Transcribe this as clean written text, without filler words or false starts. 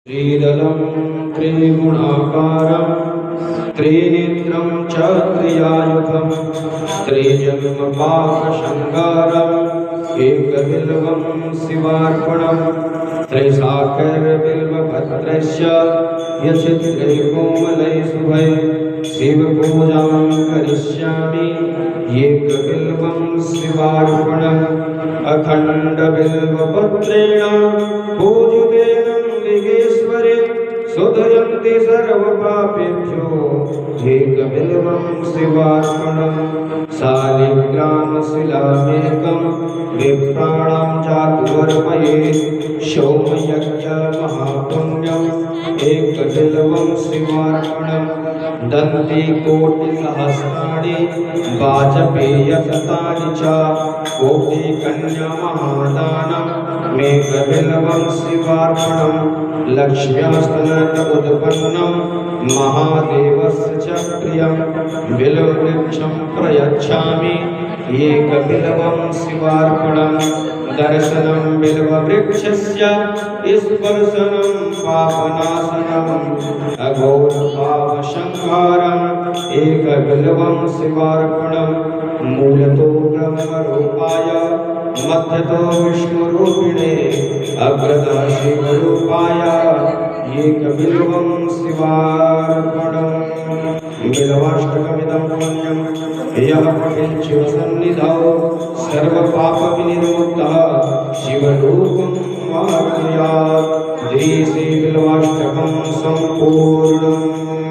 त्रिदलं त्रिगुणाकारं त्रिनेत्रं च त्रियायुधं त्रिजन्मपाकशङ्गारम् एकबिल्वं शिवार्पणं त्रैसाकरबिल्वपत्रस्य यच्छिद्रै कोमलै शुभै शिवपूजां करिष्यामि एकबिल्वं शिवार्पणम् अखण्डबिल्वपत्रेण पूजितेन लिंगेश्वरे सुधयन्ति सर्वपापेभ्यो एकबिल्वं शिवार्पणम् शालिग्रामशिलामेकं विप्राणां चातुर्वर्मयेत् सोमयज्ञमहापुण्यम् एकबिल्वं शिवार्पणम् दन्तिकोटिसहस्राणि वाजपेयशतानि च कोटिकन्यामहादानम् एकबिल्वं शिवार्पणम् लक्ष्म्यास्तनत उद्पन्नं महादेवस्य च प्रियं बिल्ववृक्षं प्रयच्छामि एकबिल्वं शिवार्पणम् दर्शनं बिल्ववृक्षस्य स्पर्शनं पापनाशनम् अघोरपापसंहारम् एकबिल्वं शिवार्पणम् मूलतो ब्रह्मरूपाय मध्यतो विष्णुरूपिणे अग्रतः शिवरूपाय एकबिल्वं शिवार्पणम् बिल्वाष्टकमिदं पुण्यं यः पठेत् शिवसन्निधौ सर्वपापविनिर्मुक्तः शिवरूपं वाप्नुयात्। श्री बिल्वाष्टकं सम्पूर्णम्।